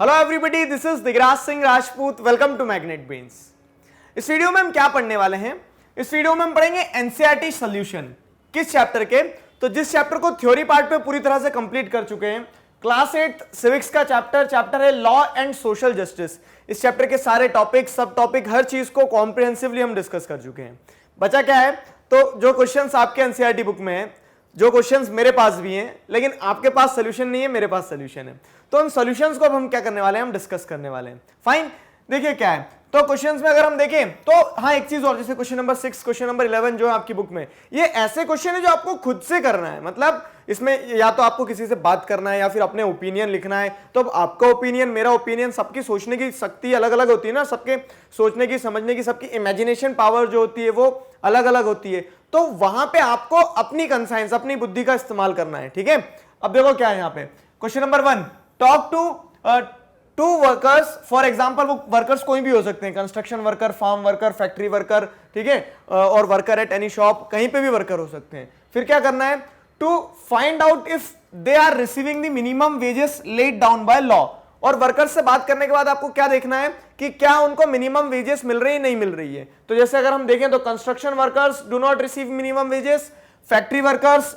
Hello everybody, this is Digraj Singh Rajput. Welcome to Magnet Brains. इस video में हम क्या पढ़ने वाले हैं? इस वीडियो में हम पढ़ेंगे एनसीईआरटी सॉल्यूशन। किस चैप्टर के? तो जिस चैप्टर को थ्योरी पार्ट पे पूरी तरह से कंप्लीट कर चुके हैं, क्लास 8 सिविक्स का चैप्टर है लॉ एंड सोशल जस्टिस। इस चैप्टर के सारे टॉपिक, सब टॉपिक, हर चीज को कॉम्प्रिहेंसिवली हम डिस्कस कर चुके हैं। बचा क्या है? तो जो क्वेश्चंस आपके एनसीईआरटी बुक में है, जो क्वेश्चंस मेरे पास भी हैं, लेकिन आपके पास सोल्यूशन नहीं है, मेरे पास सोल्यूशन है। तो उन सॉल्यूशंस को अब हम क्या करने वाले हैं? हम डिस्कस करने वाले हैं। फाइन, देखिए क्या है। तो क्वेश्चंस में अगर हम देखें तो हाँ, एक चीज और, जैसे क्वेश्चन नंबर 6, क्वेश्चन नंबर 11 जो है आपकी बुक में, ये ऐसे क्वेश्चन है जो आपको खुद से करना है। मतलब इसमें या तो आपको किसी से बात करना है या फिर अपने ओपिनियन लिखना है। तो अब आपका ओपिनियन, मेरा ओपिनियन, सबकी सोचने की शक्ति अलग अलग होती है ना, सबके सोचने की, समझने की, सबकी इमेजिनेशन पावर जो होती है वो अलग अलग होती है। तो वहां पे आपको अपनी कंसाइंस, अपनी बुद्धि का इस्तेमाल करना है। ठीक है, अब देखो क्या है यहाँ पे। Question number 1, talk to workers. For example वो वर्कर्स कोई भी हो सकते हैं, construction worker, farm worker, factory worker, ठीक है, और वर्कर एट एनी शॉप, कहीं पे भी वर्कर हो सकते हैं। फिर क्या करना है? To find out if they are receiving the minimum wages laid down by law. और वर्कर्स से बात करने के बाद आपको क्या देखना है कि क्या उनको मिनिमम वेजेस मिल रही है, नहीं मिल रही है। तो जैसे अगर हम देखें तो construction workers do not receive minimum wages, factory workers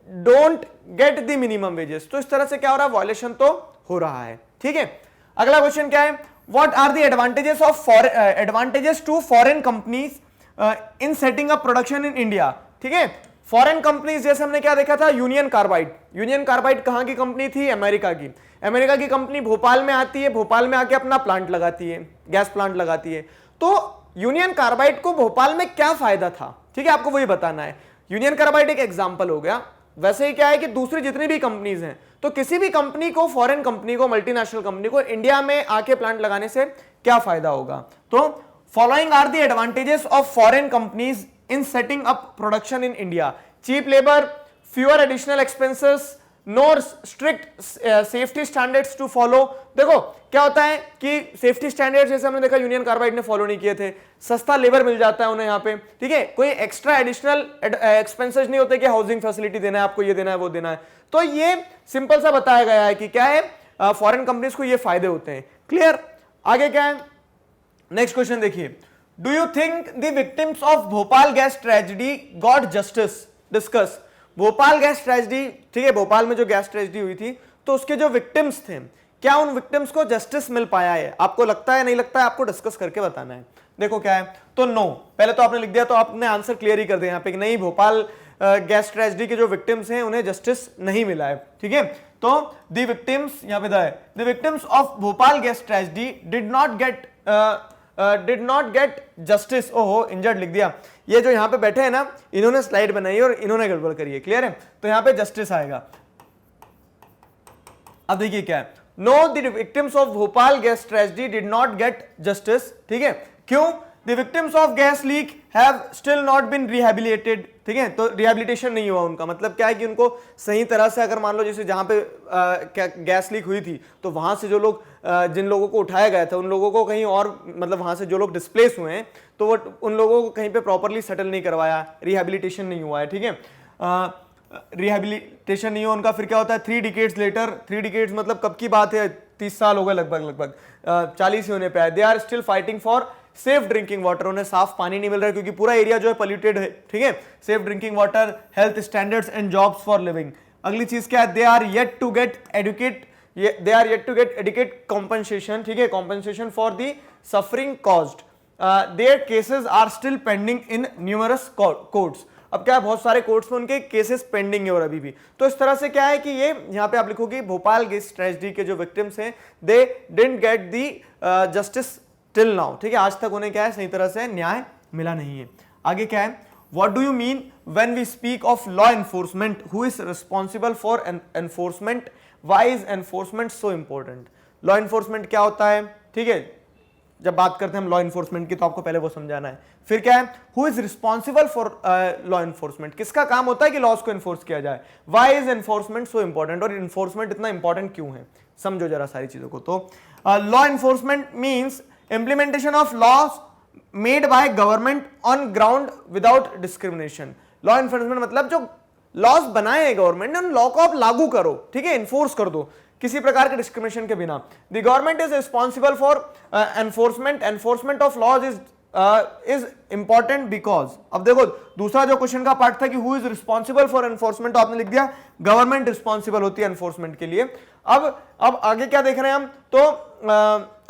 don't get the minimum wages. तो इस तरह से क्या हो रहा है? वायलेशन तो हो रहा है। ठीक है, अगला क्वेश्चन क्या है? What are the advantages to foreign companies in setting up production in India. ठीक है, फॉरेन कंपनीज, जैसे हमने क्या देखा था, यूनियन कार्बाइड। यूनियन कार्बाइड कहां की कंपनी थी? अमेरिका की। अमेरिका की कंपनी भोपाल में आती है, भोपाल में आके अपना प्लांट लगाती है, गैस प्लांट लगाती है। तो यूनियन कार्बाइड को भोपाल में क्या फायदा था? ठीक है, आपको वही बताना है। यूनियन कार्बाइड एक एग्जांपल हो गया। वैसे ही क्या है कि दूसरी जितनी भी कंपनीज हैं, तो किसी भी कंपनी को, फॉरेन कंपनी को, मल्टीनेशनल कंपनी को इंडिया में आके प्लांट लगाने से क्या फायदा होगा? तो following are the advantages of foreign companies in setting up production in India. Cheap labour, fewer additional expenses, no strict safety standards to follow. देखो क्या होता है कि सेफ्टी स्टैंडर्ड्स जैसे हमने देखा यूनियन कार्बाइड ने फॉलो नहीं किए थे। सस्ता लेबर मिल जाता है उन्हें यहाँ पे। ठीक है, कोई एक्स्ट्रा एडिशनल एक्सपेंसेस नहीं होते कि हाउसिंग फैसिलिटी देना है, आपको ये देना है, वो देना है। तो ये सिंपल सा बताया गया है कि क्या है, फॉरेन कंपनीज को ये फायदे होते हैं। क्लियर? आगे क्या है? नेक्स्ट क्वेश्चन देखिए, do you think the victims of Bhopal gas tragedy got justice? Discuss. Bhopal gas tragedy, ठीक है, भोपाल में जो गैस ट्रेजेडी हुई थी, तो उसके जो विक्टिम्स थे, क्या उन विक्टिम्स को जस्टिस मिल पाया है? आपको लगता है, नहीं लगता है? आपको डिस्कस करके बताना है। देखो क्या है, तो नो, पहले तो आपने लिख दिया, तो आपने आंसर क्लियर ही कर दिया यहाँ पे कि नहीं, भोपाल गैस ट्रेजेडी के जो विक्टिम्स हैं उन्हें जस्टिस नहीं मिला है। ठीक है, तो द विक्टिम्स, यहाँ पे है, the victims of Bhopal gas tragedy did not get justice. ओहो, इंजर्ड लिख दिया। ये जो यहाँ पे बैठे हैं ना, इन्होंने स्लाइड बनाई और इन्होंने गड़बड़ करी है। क्लियर है? तो यहाँ पे जस्टिस आएगा। अब देखिए क्या है, no the victims of Bhopal gas tragedy did not get justice. ठीक है, क्यों? The victims of gas leak have still not been rehabilitated. ठीक है, तो रिहेबिलिटेशन नहीं हुआ उनका। मतलब क्या है कि उनको सही तरह से, अगर मान लो जैसे जहां पे गैस लीक हुई थी, तो वहां से जो लोग, जिन लोगों को उठाया गया था, उन लोगों को कहीं और, मतलब वहां से जो लोग डिस्प्लेस हुए हैं, तो वो उन लोगों को कहीं पे प्रॉपरली सेटल नहीं करवाया, रिहेबिलिटेशन नहीं हुआ है। ठीक है, रिहेबिलिटेशन नहीं हुआ उनका। फिर क्या होता है? 3 डिकेड्स लेटर, 3 डिकेड्स मतलब कब की बात है? 30 साल हो गए लगभग 40 ही होने पे आए। They are still fighting for safe drinking water. उन्हें साफ पानी नहीं मिल रहा है क्योंकि पूरा एरिया जो है पॉल्यूटेड है। ठीक है, safe drinking water, health standards and jobs for living. अगली चीज क्या है? They are yet to get adequate compensation. ठीक है, compensation for the suffering caused. There cases are still pending in numerous courts. अब क्या है, बहुत सारे कोर्ट्स में उनके केसेस पेंडिंग है और अभी भी। तो इस तरह से क्या है कि ये यहाँ पे आप लिखोगे, भोपाल गैस ट्रेजेडी के जो विक्टिम्स हैं, they didn't get the justice till now. ठीक है, आज तक उन्हें क्या है, सही तरह से न्याय मिला नहीं है। आगे क्या है? What do you mean when we speak of law enforcement? Who is responsible for enforcement? Why is enforcement so important? Law enforcement क्या होता है? ठीक है, जब बात करते हैं हम लॉ एनफोर्समेंट की, तो आपको पहले वो समझाना है। फिर क्या है? Who is responsible for law enforcement? किसका काम होता है कि लॉज को एनफोर्स किया जाए? Why is enforcement so important? और एनफोर्समेंट इतना इंपॉर्टेंट क्यों है? समझो जरा सारी चीजों को। तो law enforcement means implementation of laws made by government on ground without discrimination. Law enforcement मतलब जो लॉज बनाए हैं गवर्नमेंट ने, उन लॉ को आप लागू करो। ठीक है, इन्फोर्स कर दो। किसी प्रकार के डिस्क्रिमिनेशन के बिना। The government is responsible for enforcement of laws is important because, अब देखो दूसरा जो क्वेश्चन का पार्ट था कि who is responsible for enforcement, तो आपने लिख दिया गवर्नमेंट रिस्पॉन्सिबल होती है एनफोर्समेंट के लिए। अब आगे क्या देख रहे हैं हम, तो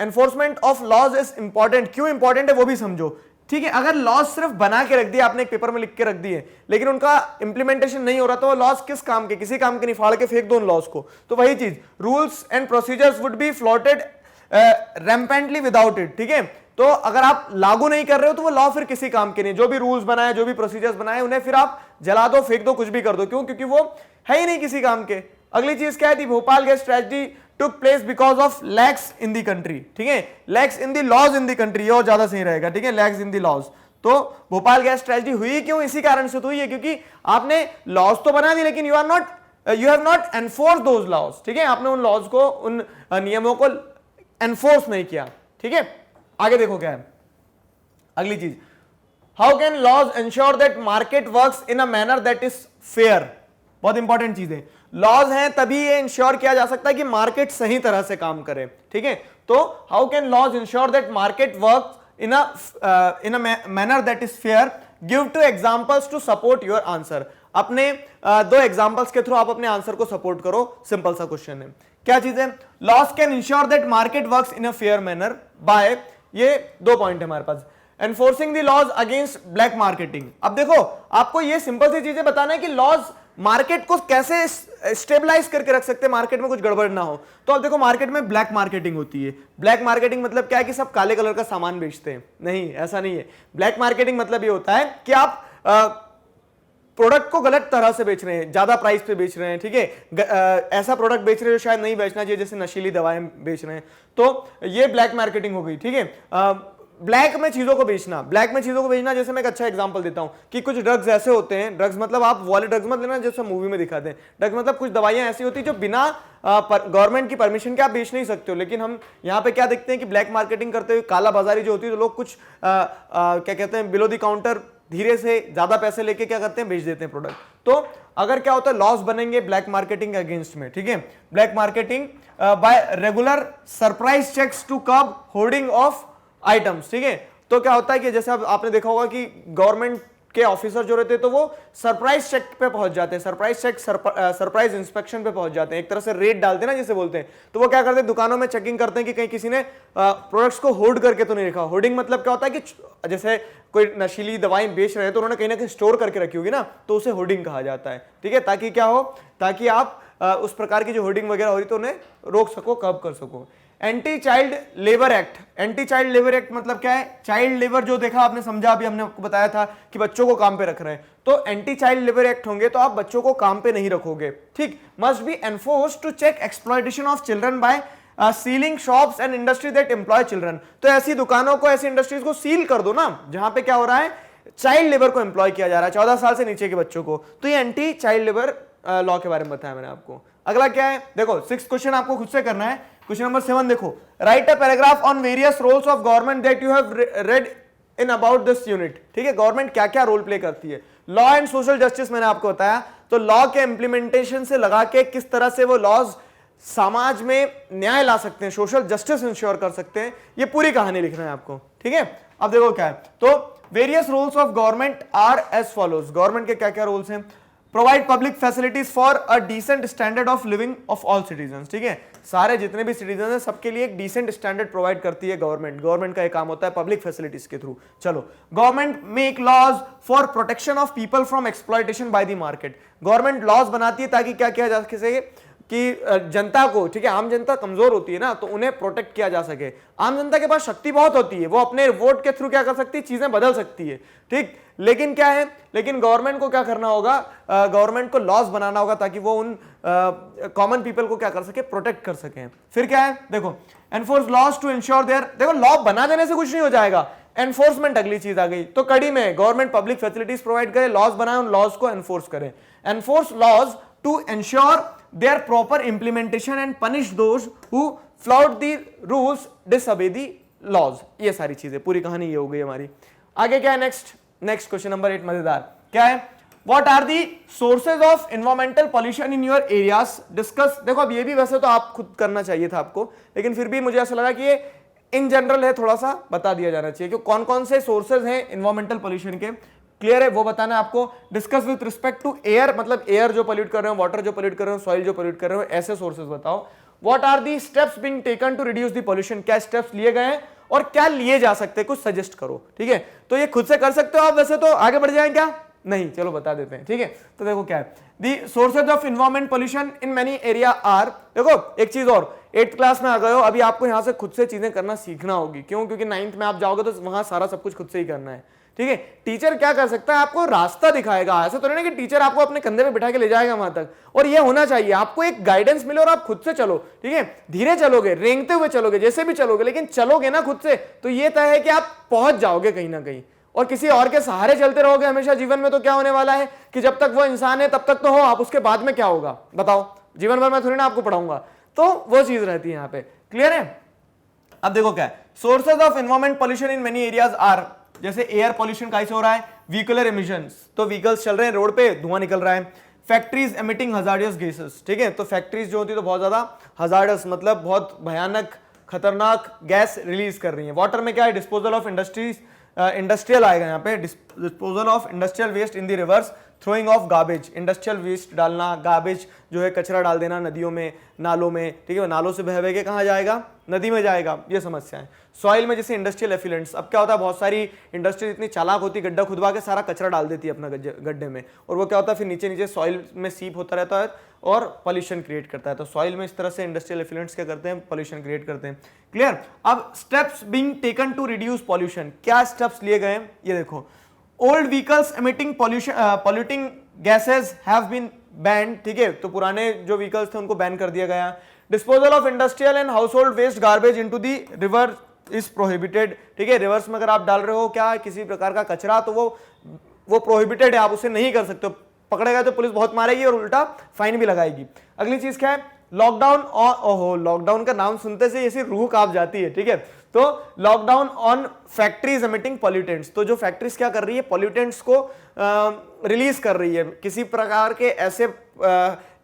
enforcement of laws is important, क्यों इंपॉर्टेंट है वो भी समझो, ठीक है। अगर लॉज सिर्फ बना के रख दिए आपने, एक पेपर में लिख के रख दिए, लेकिन उनका इंप्लीमेंटेशन नहीं हो रहा, तो वो लॉज किस काम के, किसी काम के नहीं, फाड़ के फेंक दो उन लॉज को। तो वही चीज, rules and procedures would be floated rampantly without it, ठीक है। तो अगर आप लागू नहीं कर रहे हो तो वो लॉ फिर किसी काम के नहीं, जो भी रूल्स बनाए, जो भी प्रोसीजर्स बनाए, उन्हें फिर आप जला दो, फेंक दो, कुछ भी कर दो, क्यों, क्योंकि वो है ही नहीं किसी काम के। अगली चीज क्या है, Bhopal gas tragedy took place because of lacks in the country, ठीक है, lacks in the laws in the country, ये और ज्यादा सही रहेगा, ठीक है, lacks in the laws। तो भोपाल गैस ट्रेजेडी हुई क्यों, इसी कारण से तो हुई है क्योंकि आपने लॉज तो बना दी लेकिन you have not enforce those laws, ठीक है, आपने उन लॉज को, उन नियमों को एनफोर्स नहीं किया, ठीक है। आगे देखो क्या है अगली चीज, how can laws ensure that market works in a manner that is fair, बहुत इंपॉर्टेंट चीज है। लॉज हैं तभी ये इंश्योर किया जा सकता है कि मार्केट सही तरह से काम करे, ठीक है। तो how can laws ensure that market works in a manner that is fair, give two examples to support your answer. अपने दो एग्जांपल्स के थ्रू आप अपने आंसर को सपोर्ट करो, सिंपल सा क्वेश्चन है। क्या चीज है, laws can ensure that market works in a fair manner by, ये दो पॉइंट है हमारे पास, enforcing the laws against black marketing. अब देखो आपको ये सिंपल सी चीजें बताना है कि लॉज मार्केट को कैसे स्टेबलाइज करके रख सकते हैं, मार्केट में कुछ गड़बड़ ना हो। तो अब देखो मार्केट में ब्लैक मार्केटिंग होती है, ब्लैक मार्केटिंग मतलब क्या है कि सब काले कलर का सामान बेचते हैं, नहीं ऐसा नहीं है। ब्लैक मार्केटिंग मतलब ये होता है कि आप प्रोडक्ट को गलत तरह से बेच रहे हैं, ज्यादा प्राइस पे बेच रहे हैं, ठीक है, ऐसा प्रोडक्ट बेच रहे हैं जो शायद नहीं बेचना चाहिए, जैसे नशीली दवाएं बेच रहे हैं, तो ये ब्लैक मार्केटिंग हो गई, ठीक है। ब्लैक में चीजों को बेचना, ब्लैक में चीजों को बेचना, जैसे मैं एक अच्छा एग्जांपल देता हूं कि कुछ ड्रग्स ऐसे होते हैं, ड्रग्स मतलब आप वाले ड्रग्स मत लेना जैसे मूवी में दिखाते हैं, ड्रग्स मतलब कुछ दवाइयां ऐसी होती है जो बिना गवर्नमेंट की परमिशन के आप बेच नहीं सकते हो, लेकिन हम यहाँ पे क्या देखते हैं कि ब्लैक मार्केटिंग करते हुए, काला बाजारी जो होती है, तो लोग कुछ क्या कहते हैं, बिलो द काउंटर धीरे से ज्यादा पैसे लेके क्या करते हैं, बेच देते हैं प्रोडक्ट। तो अगर क्या होता है, लॉस बनेंगे ब्लैक मार्केटिंग के अगेंस्ट में, ठीक है। Black marketing by regular surprise checks to curb hoarding of items, ठीक है। तो क्या होता है कि जैसे आपने देखा होगा कि गवर्नमेंट के ऑफिसर जो रहते हैं तो वो सरप्राइज चेक पे पहुंच जाते हैं, सरप्राइज चेक, सरप्राइज इंस्पेक्शन पे पहुंच जाते हैं, एक तरह से रेड डालते हैं ना जिसे बोलते हैं। तो वो क्या करते हैं, दुकानों में चेकिंग करते हैं कि कहीं किसी ने प्रोडक्ट्स को होल्ड करके तो नहीं रखा। होर्डिंग मतलब क्या होता है कि जैसे कोई नशीली दवाएं बेच रहे हैं तो उन्होंने कहीं ना कहीं स्टोर करके रखी होगी ना, तो उसे होर्डिंग कहा जाता है, ठीक है, ताकि क्या हो, ताकि आप उस प्रकार की जो होर्डिंग वगैरह हो रही तो उन्हें रोक सको, कर्ब कर सको। Anti child labour act, anti child labour act मतलब क्या है, चाइल्ड लेबर जो देखा आपने, समझा, अभी हमने आपको बताया था कि बच्चों को काम पे रख रहे हैं, तो एंटी चाइल्ड लेबर एक्ट होंगे तो आप बच्चों को काम पे नहीं रखोगे, ठीक। Must be enforced to check exploitation of children by sealing shops and industry that employ children. तो ऐसी दुकानों को, ऐसी इंडस्ट्रीज को सील कर दो ना जहां पे क्या हो रहा है, चाइल्ड लेबर को एम्प्लॉय किया जा रहा है, 14 साल से नीचे के बच्चों को। तो ये एंटी चाइल्ड लेबर लॉ के बारे में बताया मैंने आपको। अगला क्या है, देखो 6th क्वेश्चन आपको खुद से करना है, क्वेश्चन नंबर 7 देखो, write a paragraph on various roles of government that you have read in about this unit, ठीक है। गवर्नमेंट क्या क्या रोल प्ले करती है, लॉ एंड सोशल जस्टिस मैंने आपको बताया, तो लॉ के इंप्लीमेंटेशन से लगा के किस तरह से वो लॉज समाज में न्याय ला सकते हैं, सोशल जस्टिस इंश्योर कर सकते हैं, ये पूरी कहानी लिखना है आपको, ठीक है। अब देखो क्या है, तो various roles of government are as follows, government के क्या क्या रोल्स हैं, provide public facilities for a decent standard of living of all citizens, ठीक है। सारे जितने भी सिटीजन हैं सबके लिए एक डिसेंट स्टैंडर्ड प्रोवाइड करती है गवर्नमेंट, गवर्नमेंट का एक काम होता है पब्लिक फैसिलिटीज के थ्रू। चलो, government make laws for protection of people from exploitation by the market, government laws बनाती है ताकि क्या किया जा सके कि जनता को, ठीक है, आम जनता कमजोर होती है ना, तो उन्हें प्रोटेक्ट किया जा सके। आम जनता के पास शक्ति बहुत होती है, वो अपने वोट के थ्रू क्या कर सकती है, चीजें बदल सकती है, ठीक। लेकिन क्या है, लेकिन गवर्नमेंट को क्या करना होगा, गवर्नमेंट को लॉज बनाना होगा ताकि वो उन कॉमन पीपल को क्या कर सके, प्रोटेक्ट कर सके। फिर क्या है, देखो, enforce laws to ensure there, देखो लॉ बना देने से कुछ नहीं हो जाएगा, एनफोर्समेंट अगली चीज आ गई। तो कड़ी में गवर्नमेंट पब्लिक फैसिलिटीज प्रोवाइड करे, लॉज बनाए, उन लॉज को एनफोर्स करे, enforce laws to ensure their proper implementation and punish those who flout the rules, disobey the laws। ये सारी चीजें, पूरी कहानी ये हो गई हमारी। आगे क्या है, नेक्स्ट क्वेश्चन नंबर 8 मजेदार क्या है, what are the sources of environmental pollution in your areas discuss. देखो अब ये भी वैसे तो आप खुद करना चाहिए था आपको, लेकिन फिर भी मुझे ऐसा लगा कि ये इन जनरल है, थोड़ा सा बता दिया जाना चाहिए कि कौन कौन से सोर्सेज हैं एनवायरमेंटल पॉल्यूशन के। क्लियर है, वो बताना है आपको। Discuss with respect to air, मतलब एयर जो पॉल्यूट कर रहे हो, वाटर जो पॉल्यूट कर रहे हो, सॉइल जो पॉल्यूट कर रहे हो, ऐसे सोर्सेज बताओ। What are the steps being taken to reduce the pollution, क्या स्टेप्स लिए गए हैं और क्या लिए जा सकते हैं, कुछ सजेस्ट करो। ठीक है, तो ये खुद से कर सकते हो आप, वैसे तो आगे बढ़ जाएं क्या, नहीं चलो बता देते हैं। ठीक है, तो देखो क्या है, the sources of environment pollution in many area are. देखो एक चीज और, 8th क्लास में आ गए हो, अभी आपको यहां से खुद से चीजें करना सीखना होगी। क्यों? क्योंकि 9th में आप जाओगे तो वहां सारा सब कुछ खुद से ही करना है। ठीक है, टीचर क्या कर सकता है, आपको रास्ता दिखाएगा। ऐसा तो नहीं कि टीचर आपको अपने कंधे पे बिठा के ले जाएगा वहां तक, और ये होना चाहिए आपको एक गाइडेंस मिले और आप खुद से चलो। ठीक है, धीरे चलोगे, रेंगते हुए चलोगे, जैसे भी चलोगे, लेकिन चलोगे ना खुद से, तो ये तय है कि आप पहुंच जाओगे कहीं ना कहीं। और किसी और के सहारे चलते रहोगे हमेशा जीवन में, तो क्या होने वाला है कि जब तक वो इंसान है तब तक तो हो आप, उसके बाद में क्या होगा बताओ, जीवन भर मैं थोड़ी ना आपको पढ़ाऊंगा, तो वो चीज रहती है यहाँ पे। क्लियर है? अब देखो क्या है, sources of environment pollution in many areas are, जैसे एयर पॉल्यूशन कैसे हो रहा है, व्हीकुलर एमिशंस, तो व्हीकल्स चल रहे हैं रोड पे, धुआं निकल रहा है। फैक्ट्रीज एमिटिंग हजार्डियस गैसेस, ठीक है, तो फैक्ट्रीज जो होती है तो बहुत ज्यादा हजार्डस, मतलब बहुत भयानक खतरनाक गैस रिलीज कर रही है। वाटर में क्या है, डिस्पोजल ऑफ इंडस्ट्रीज, इंडस्ट्रियल आएगा यहाँ पे, disposal of industrial waste in the rivers, throwing of garbage, industrial waste डालना, गार्बेज जो है कचरा डाल देना नदियों में, नालों में। ठीक है, नालों से बह के कहाँ जाएगा, नदी में जाएगा, ये समस्या है। सॉइल में जैसे इंडस्ट्रियल एफिलेंट्स, अब क्या होता है, बहुत सारी इंडस्ट्री इतनी चालाक होती है, गड्ढा खुदवा के सारा कचरा डाल देती है अपना गड्ढे में, और वो क्या होता है फिर नीचे नीचे सॉइल में सीप होता रहता है और पॉल्यूशन क्रिएट करता है। तो सॉइल में इस तरह से इंडस्ट्रियल एफिलेंट्स क्या करते हैं, पॉल्यूशन क्रिएट करते हैं। क्लियर? अब steps being taken to reduce pollution, क्या स्टेप्स लिए गए हैं ये देखो। Old vehicles emitting polluting gases have been banned, ठीक है, तो पुराने जो व्हीकल्स थे उनको बैन कर दिया गया। Disposal of industrial and household waste garbage into the river is prohibited, ठीक है, रिवर्स में अगर आप डाल रहे हो क्या किसी प्रकार का कचरा, तो वो प्रोहिबिटेड है, आप उसे नहीं कर सकते हो, पकड़े गए तो पुलिस बहुत मारेगी और उल्टा फाइन भी लगाएगी। अगली चीज क्या है, लॉकडाउन, और ओहो लॉकडाउन का नाम सुनते से ऐसी रूह कांप जाती है। ठीक है, तो lockdown on factories emitting pollutants, तो जो फैक्ट्रीज क्या कर रही है, पॉल्यूटेंट्स को रिलीज कर रही है, किसी प्रकार के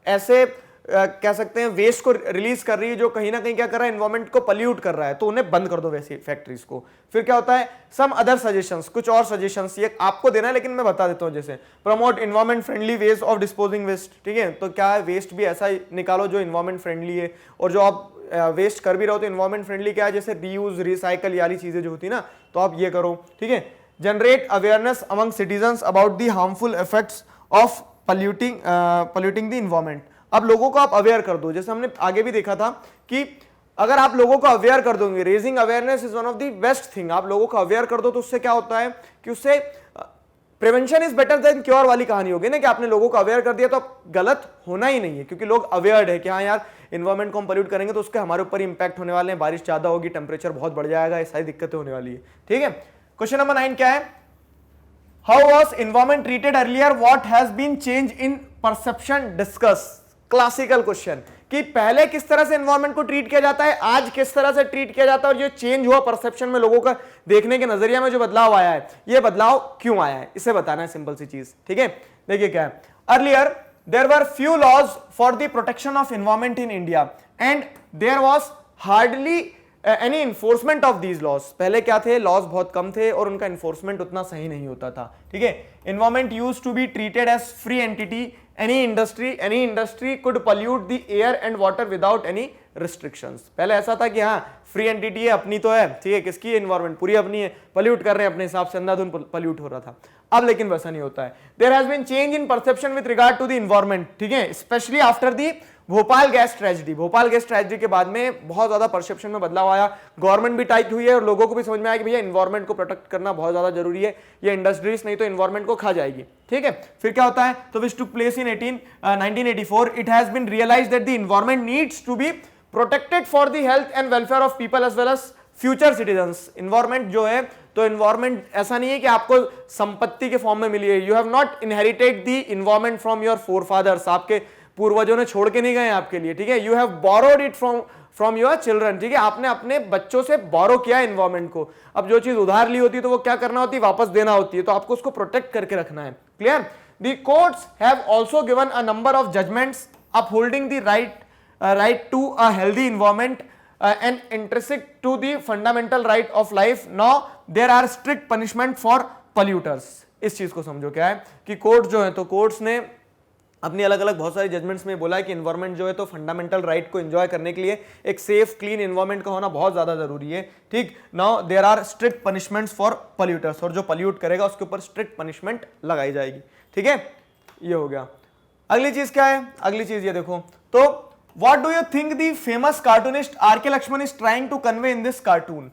ऐसे कह सकते हैं वेस्ट को रिलीज कर रही है जो कहीं ना कहीं क्या कर रहा है, एनवायरमेंट को पॉल्यूट कर रहा है, तो उन्हें बंद कर दो वैसी फैक्ट्रीज को। फिर क्या होता है, सम अदर सजेशंस, कुछ और सजेशंस, ये आपको देना है लेकिन मैं बता देता हूं, जैसे promote environment friendly ways of disposing waste, ठीक है, तो क्या है, वेस्ट भी ऐसा निकालो जो एनवायरमेंट फ्रेंडली है, और जो आप वेस्ट कर भी रहो तो एनवायरमेंट फ्रेंडली क्या है, जैसे रीयूज, रिसाइकल वाली चीजें जो होती है ना, तो आप ये करो। ठीक है, generate awareness among citizens about the harmful effects of polluting the environment. अब लोगों को आप अवेयर कर दो, जैसे हमने आगे भी देखा था कि अगर आप लोगों को अवेयर कर दोगे, raising awareness is one of the best thing, आप लोगों को अवेयर कर दो तो उससे क्या होता है कि उससे prevention is better than cure वाली कहानी होगी ना, कि आपने लोगों को अवेयर कर दिया तो गलत होना ही नहीं है, क्योंकि लोग अवेयर्ड है कि हाँ यार एनवायरमेंट को हम पॉल्यूट करेंगे तो उसके हमारे ऊपर इंपैक्ट होने वाले हैं, बारिश ज्यादा होगी, टेम्परेचर बहुत बढ़ जाएगा, ये सारी दिक्कतें होने वाली है। ठीक है, क्वेश्चन नंबर 9 क्या है, how was environment treated earlier, what has been change in perception, discuss. Classical question कि पहले किस तरह से एनवायरमेंट को ट्रीट किया जाता है, आज किस तरह से ट्रीट किया जाता है, और जो चेंज हुआ परसेप्शन में, लोगों का देखने के नजरिया में जो बदलाव आया है, ये बदलाव क्यों आया है, इसे बताना है, सिंपल सी चीज। ठीक है, देखिए क्या है, earlier there were few laws for the protection of environment in India and there was hardly any enforcement of these laws. पहले क्या थे, लॉज बहुत कम थे और उनका इन्फोर्समेंट उतना सही नहीं होता था। ठीक है, environment used to be treated as free entity, any industry could pollute the air and water without any restrictions। पहले ऐसा था कि हाँ फ्री एंटिटी है, अपनी तो है, ठीक है, किसकी एनवायरमेंट पूरी अपनी है, पॉल्यूट कर रहे हैं अपने हिसाब से, अंधाधुन पॉल्यूट हो रहा था। अब लेकिन वैसा नहीं होता है, there has been change in perception with regard to the environment. ठीक है, specially after the Bhopal gas tragedy, Bhopal gas tragedy के बाद में बहुत ज्यादा परसेप्शन में बदलाव आया, गवर्नमेंट भी टाइट हुई है और लोगों को भी समझ में आया कि भैया एनवायरमेंट को प्रोटेक्ट करना बहुत ज्यादा जरूरी है, ये इंडस्ट्रीज नहीं तो एनवायरमेंट को खा जाएगी। ठीक है, फिर क्या होता है, तो which took place in 1984, it has been realised that the environment needs to be protected for the health and welfare of people as well as future citizens. Environment जो है, तो एनवायरमेंट ऐसा नहीं है कि आपको संपत्ति के फॉर्म में मिली है, you have not inherited the environment from your forefathers, आपके पूर्वजों ने छोड़ के नहीं गए आपके लिए। ठीक है, you have borrowed it from your children. ठीक है, आपने अपने बच्चों से बोरो किया एनवायरमेंट को। अब जो चीज उधार ली होती है तो वो क्या करना होती है, वापस देना होती है, तो आपको उसको प्रोटेक्ट करके रखना है। Clear? The courts have also given a number of judgments upholding the right to a healthy environment and intrinsic to the fundamental right of life. Now there are strict punishment for polluters. इस चीज को समझो क्या है कि court जो है, तो कोर्ट्स ने अपनी अलग अलग बहुत सारी जजमेंट्स में बोला है कि एनवायरनमेंट जो है तो फंडामेंटल राइट को एंजॉय करने के लिए एक सेफ क्लीन एनवायरनमेंट का होना बहुत ज्यादा जरूरी है, ठीक। Now there are strict punishments for polluters, और जो पॉल्यूट करेगा उसके ऊपर स्ट्रिक्ट पनिशमेंट लगाई जाएगी, ठीक है। ये हो गया। अगली चीज क्या है, अगली चीज ये देखो, तो what do you think the famous cartoonist R.K. Lakshman is trying to convey in this cartoon?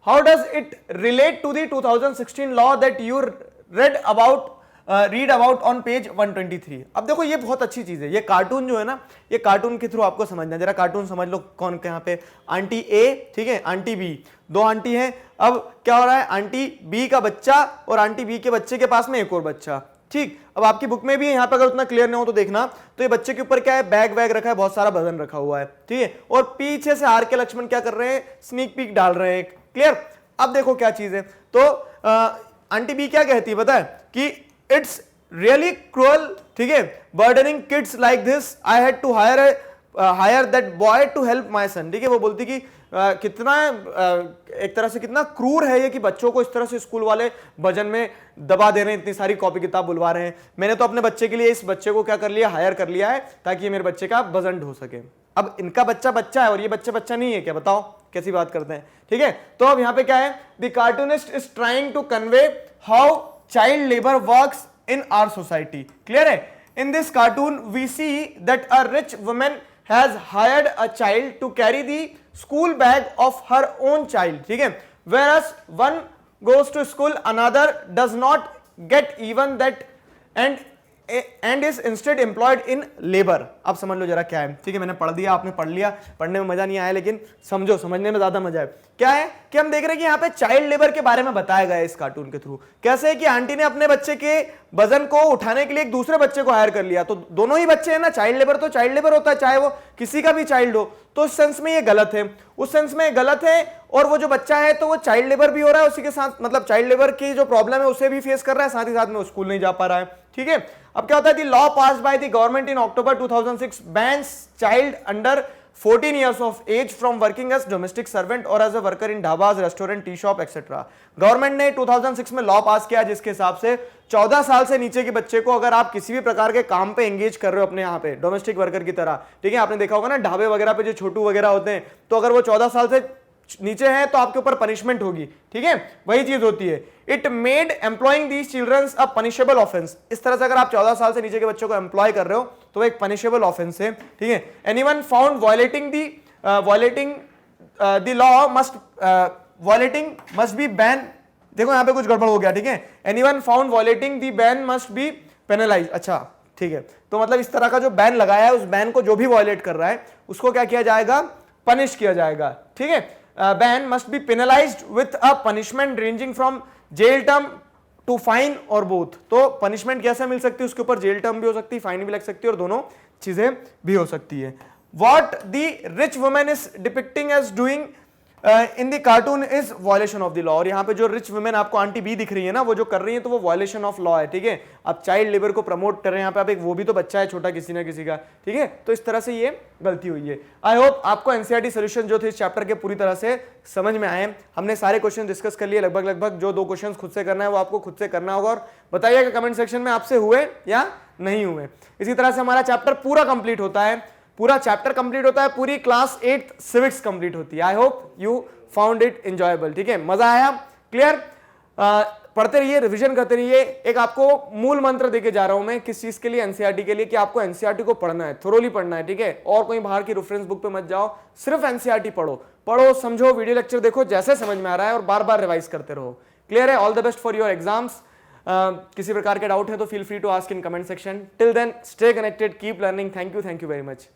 How does it relate to the 2016 law that you read about on page 123? अब देखो ये बहुत अच्छी चीज है, ये कार्टून जो है ना, ये कार्टून के थ्रू आपको समझना है। जरा कार्टून समझ लो, कौन कहाँ पे, आंटी ए, ठीक है, आंटी बी, दो आंटी हैं। अब क्या हो रहा है, आंटी बी का बच्चा और आंटी बी के बच्चे के पास में एक और बच्चा, ठीक। अब आपकी बुक में भी यहाँ पे अगर उतना क्लियर नहीं हो तो देखना, तो ये बच्चे के ऊपर क्या है, बैग वैग रखा है, बहुत सारा वजन रखा हुआ है, ठीक है, और पीछे से आर के लक्ष्मण क्या कर रहे हैं, स्नीक पीक डाल रहे हैं, क्लियर। अब देखो क्या चीज है, तो आंटी बी क्या कहती है पता है कि इट्स रियली क्रूअल, ठीक है, burdening kids like this, I had to hire that boy to help my son, ठीक है। वो बोलती कि कितना एक तरह से कितना क्रूर है ये कि बच्चों को इस तरह से स्कूल वाले वजन में दबा दे रहे हैं, इतनी सारी कॉपी किताब बुलवा रहे हैं। मैंने तो अपने बच्चे के लिए इस बच्चे को क्या कर लिया, हायर कर लिया है, ताकि ये मेरे बच्चे का वजन ढो सके। अब इनका बच्चा बच्चा है और ये बच्चा नहीं है क्या, बताओ कैसी बात करते हैं, ठीक है। तो अब यहाँ पे क्या है, the cartoonist is trying to convey how child labour works in our society, clear है। In this cartoon we see that a rich woman has hired a child to carry the school bag of her own child, ठीक है, whereas one goes to school, another does not get even that and is instead employed in labor. अब समझ लो जरा क्या है, ठीक है, मैंने पढ़ दिया, आपने पढ़ लिया, पढ़ने में मजा नहीं आया, लेकिन समझो, समझने में ज्यादा मजा है। क्या है कि हम देख रहे हैं कि यहाँ पे चाइल्ड लेबर के बारे में बताया गया है इस कार्टून के थ्रू। कैसे है कि आंटी ने अपने बच्चे के वजन को उठाने के लिए एक दूसरे बच्चे को हायर कर लिया, तो दोनों ही बच्चे हैं ना, चाइल्ड लेबर तो चाइल्ड लेबर होता है, चाहे वो किसी का भी चाइल्ड हो, तो उस सेंस में ये गलत है, उस सेंस में गलत है। और वो जो बच्चा है तो वो चाइल्ड लेबर भी हो रहा है, उसी के साथ मतलब चाइल्ड लेबर की जो प्रॉब्लम है उसे भी फेस कर रहा है, साथ ही साथ में वो स्कूल नहीं जा पा रहा है, ठीक है। अब क्या होता है, law passed by the government in October 2006 bans child under 14 years of age from working as domestic servant or as a worker in dhabas, restaurant, tea shop etcetera. Government ने 2006 में लॉ पास किया जिसके हिसाब से 14 साल से नीचे के बच्चे को अगर आप किसी भी प्रकार के काम पे एंगेज कर रहे हो अपने यहाँ पे डोमेस्टिक वर्कर की तरह, ठीक है, आपने देखा होगा ना ढाबे वगैरह पे जो छोटू वगैरह होते हैं, तो अगर वो 14 साल से नीचे है तो आपके ऊपर पनिशमेंट होगी, ठीक है, वही चीज होती है। It made employing these childrens a punishable offence. इस तरह से अगर आप 14 साल से नीचे के बच्चों को एम्प्लॉय कर रहे हो तो वो एक पनिशेबल ऑफेंस है, ठीक है। Anyone found violating the law must be ban. देखो यहाँ पे कुछ गड़बड़ हो गया, ठीक है, anyone found violating the ban must be penalise. अच्छा, ठीक है, तो मतलब इस तरह का जो बैन लगाया है, उस बैन को जो भी वायलेट कर रहा है उसको क्या किया जाएगा, पनिश किया जाएगा, ठीक है। ban must be penalized with a punishment ranging from jail term to fine or both। तो punishment कैसे मिल सकती है, उसके ऊपर जेल टर्म भी हो सकती है, फाइन भी लग सकती है, और दोनों चीजें भी हो सकती है। What the rich woman is depicting as doing in the cartoon is violation of the law. और यहाँ पे जो रिच वुमेन आपको आंटी बी दिख रही है ना, वो जो कर रही है तो वो वायलेशन ऑफ लॉ है, ठीक है। आप चाइल्ड लेबर को प्रमोट कर रहे हैं यहाँ पे, आप एक वो भी तो बच्चा है छोटा किसी ना किसी का, ठीक है, तो इस तरह से ये गलती हुई है। आई होप आपको एनसीईआरटी सोल्यूशन जो थे इस चैप्टर के पूरी तरह से समझ में आए। हमने सारे क्वेश्चन डिस्कस कर लिए लगभग जो 2 क्वेश्चन खुद से करना है वो आपको खुद से करना होगा, और बताइएगा कमेंट सेक्शन में आपसे हुए या नहीं हुए। इसी तरह से हमारा चैप्टर पूरा कंप्लीट होता है, पूरा चैप्टर कंप्लीट होता है, पूरी क्लास 8 सिविक्स कंप्लीट होती है। I hope you found it enjoyable, ठीक है, मजा आया, क्लियर। पढ़ते रहिए, रिवीजन करते रहिए। एक आपको मूल मंत्र देके जा रहा हूं मैं, किस चीज के लिए, एनसीईआरटी के लिए, कि आपको एनसीईआरटी को पढ़ना है, थोरोली पढ़ना है, ठीक है, और कोई बाहर की रेफरेंस बुक पे मत जाओ, सिर्फ एनसीईआरटी पढ़ो, समझो, वीडियो लेक्चर देखो जैसे समझ में आ रहा है, और बार बार रिवाइज करते रहो, क्लियर है। All the best for your exams. किसी प्रकार के डाउट है तो feel free to ask in comment section. Till then stay connected, keep learning. Thank you very much.